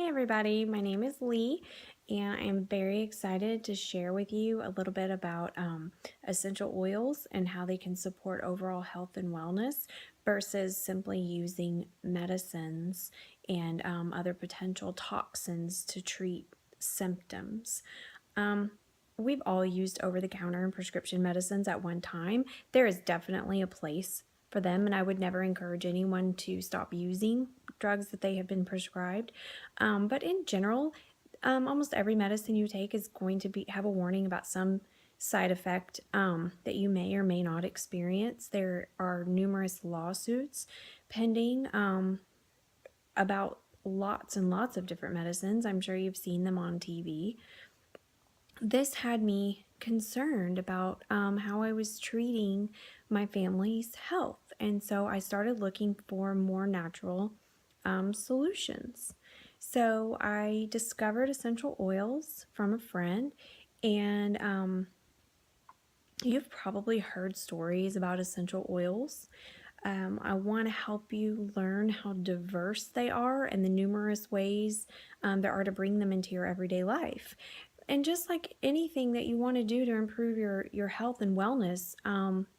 everybody, my name is Lee, and I am very excited to share with you a little bit about essential oils and how they can support overall health and wellness versus simply using medicines and other potential toxins to treat symptoms. We've all used over-the-counter and prescription medicines at one time. There is definitely a place for them, and I would never encourage anyone to stop using drugs that they have been prescribed. But in general, almost every medicine you take is going to have a warning about some side effect that you may or may not experience. There are numerous lawsuits pending about lots and lots of different medicines. I'm sure you've seen them on TV. This had me concerned about how I was treating my family's health. And so I started looking for more natural solutions. So I discovered essential oils from a friend, and you've probably heard stories about essential oils. I want to help you learn how diverse they are and the numerous ways there are to bring them into your everyday life. And just like anything that you want to do to improve your health and wellness,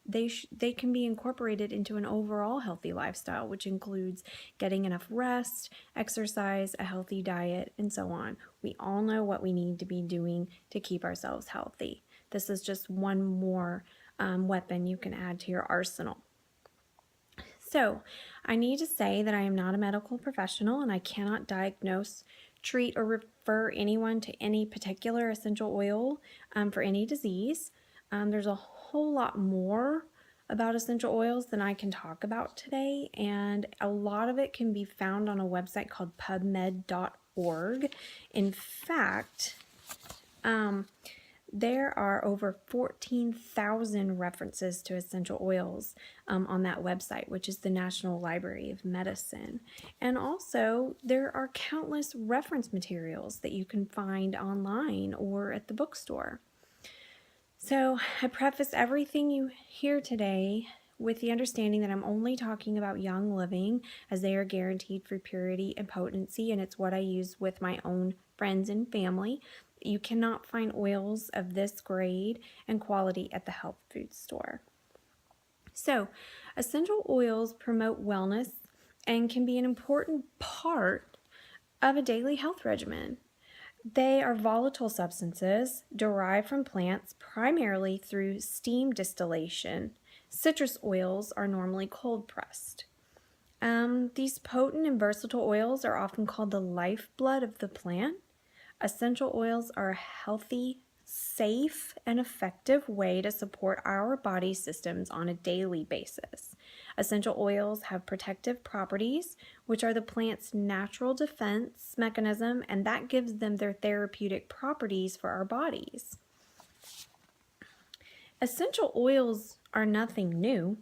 they can be incorporated into an overall healthy lifestyle, which includes getting enough rest, exercise, a healthy diet, and so on. We all know what we need to be doing to keep ourselves healthy. This is just one more weapon you can add to your arsenal. So, I need to say that I am not a medical professional and I cannot diagnose, treat, or refer anyone to any particular essential oil for any disease. There's a whole lot more about essential oils than I can talk about today, and a lot of it can be found on a website called pubmed.org. In fact, there are over 14,000 references to essential oils on that website, which is the National Library of Medicine. And also, there are countless reference materials that you can find online or at the bookstore. So, I preface everything you hear today with the understanding that I'm only talking about Young Living, as they are guaranteed for purity and potency, and it's what I use with my own friends and family. You cannot find oils of this grade and quality at the health food store. So, essential oils promote wellness and can be an important part of a daily health regimen. They are volatile substances derived from plants primarily through steam distillation. Citrus oils are normally cold pressed. These potent and versatile oils are often called the lifeblood of the plant. Essential oils are a healthy, safe, and effective way to support our body systems on a daily basis. Essential oils have protective properties, which are the plant's natural defense mechanism, and that gives them their therapeutic properties for our bodies. Essential oils are nothing new.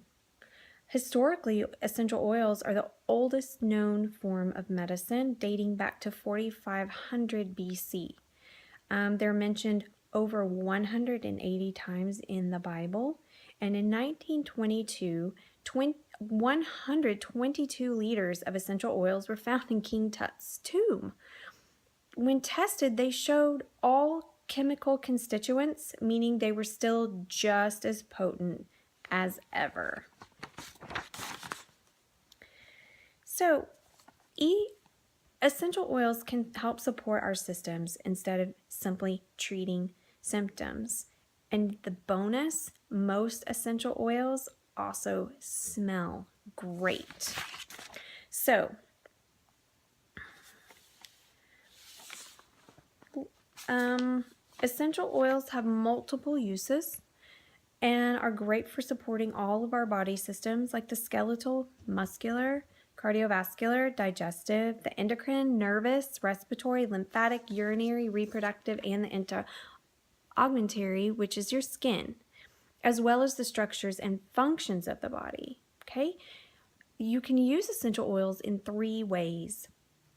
Historically, essential oils are the oldest known form of medicine, dating back to 4500 BC. They're mentioned over 180 times in the Bible, and in 1922, 122 liters of essential oils were found in King Tut's tomb. When tested, they showed all chemical constituents, meaning they were still just as potent as ever. So, essential oils can help support our systems instead of simply treating symptoms. And the bonus, most essential oils also smell great. So, essential oils have multiple uses and are great for supporting all of our body systems like the skeletal, muscular, cardiovascular, digestive, the endocrine, nervous, respiratory, lymphatic, urinary, reproductive, and the integumentary, which is your skin, as well as the structures and functions of the body. Okay? You can use essential oils in 3 ways.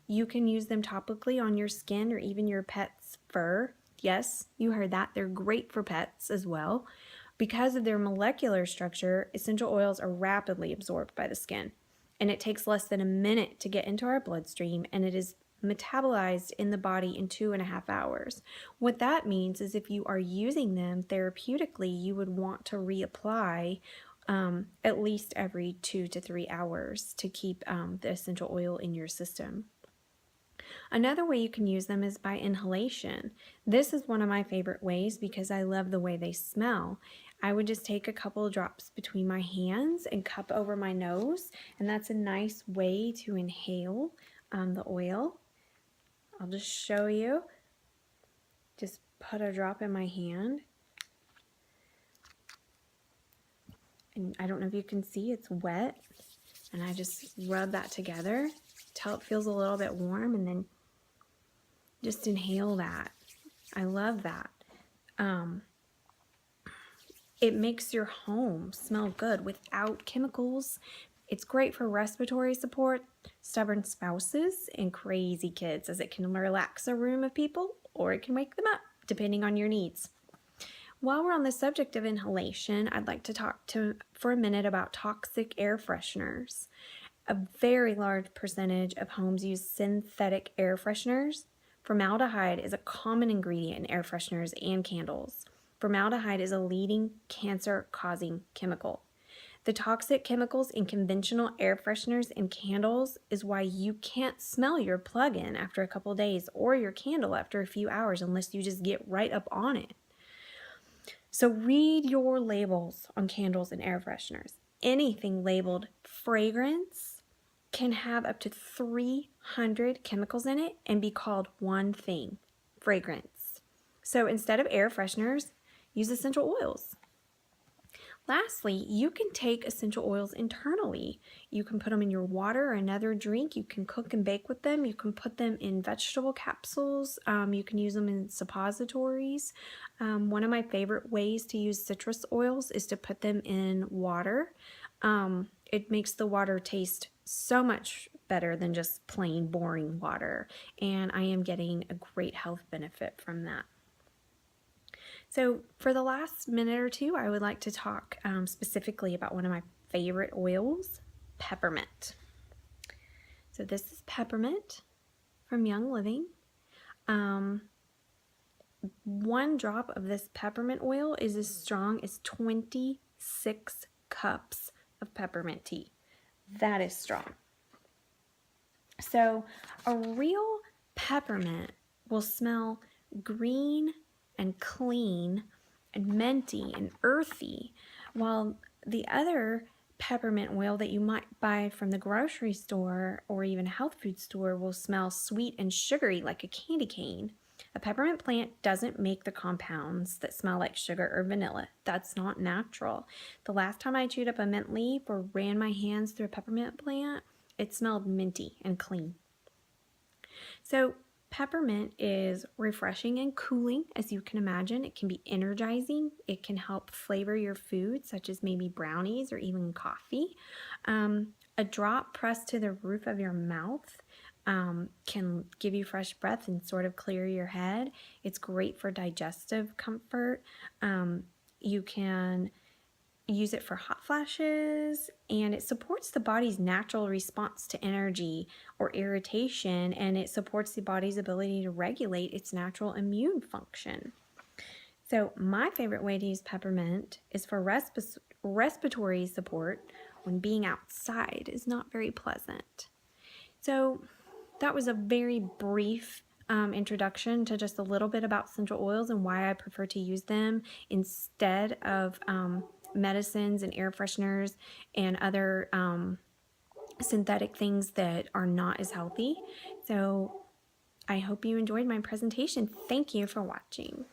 You can use them topically on your skin or even your pet's fur. Yes, you heard that. They're great for pets as well. Because of their molecular structure, essential oils are rapidly absorbed by the skin, and it takes less than a minute to get into our bloodstream, and it is metabolized in the body in 2.5 hours. What that means is if you are using them therapeutically, you would want to reapply at least every 2 to 3 hours to keep the essential oil in your system. Another way you can use them is by inhalation. This is one of my favorite ways because I love the way they smell. I would just take a couple of drops between my hands and cup over my nose, and that's a nice way to inhale the oil. I'll just show you. Just put a drop in my hand. And I don't know if you can see, it's wet. And I just rub that together till it feels a little bit warm, and then just inhale that. I love that. It makes your home smell good without chemicals. It's great for respiratory support, stubborn spouses, and crazy kids, as it can relax a room of people or it can wake them up, depending on your needs. While we're on the subject of inhalation, I'd like to talk for a minute about toxic air fresheners. A very large percentage of homes use synthetic air fresheners. Formaldehyde is a common ingredient in air fresheners and candles. Formaldehyde is a leading cancer-causing chemical. The toxic chemicals in conventional air fresheners and candles is why you can't smell your plug-in after a couple days or your candle after a few hours unless you just get right up on it. So read your labels on candles and air fresheners. Anything labeled fragrance can have up to 300 chemicals in it and be called one thing, fragrance. So instead of air fresheners, use essential oils. Lastly, you can take essential oils internally. You can put them in your water or another drink. You can cook and bake with them. You can put them in vegetable capsules. You can use them in suppositories. One of my favorite ways to use citrus oils is to put them in water. It makes the water taste so much better than just plain boring water, and I am getting a great health benefit from that. So for the last minute or two, I would like to talk specifically about one of my favorite oils, peppermint. So this is peppermint from Young Living. 1 drop of this peppermint oil is as strong as 26 cups of peppermint tea. That is strong. So a real peppermint will smell green and clean and minty and earthy, while the other peppermint oil that you might buy from the grocery store or even health food store will smell sweet and sugary like a candy cane. A peppermint plant doesn't make the compounds that smell like sugar or vanilla. That's not natural. The last time I chewed up a mint leaf or ran my hands through a peppermint plant, it smelled minty and clean. So peppermint is refreshing and cooling, as you can imagine. It can be energizing. It can help flavor your food, such as maybe brownies or even coffee. A drop pressed to the roof of your mouth can give you fresh breath and sort of clear your head. It's great for digestive comfort. You can use it for hot flashes, and it supports the body's natural response to energy or irritation, and it supports the body's ability to regulate its natural immune function. So my favorite way to use peppermint is for respiratory support when being outside is not very pleasant. So that was a very brief introduction to just a little bit about essential oils and why I prefer to use them instead of medicines and air fresheners and other synthetic things that are not as healthy. So I hope you enjoyed my presentation. Thank you for watching.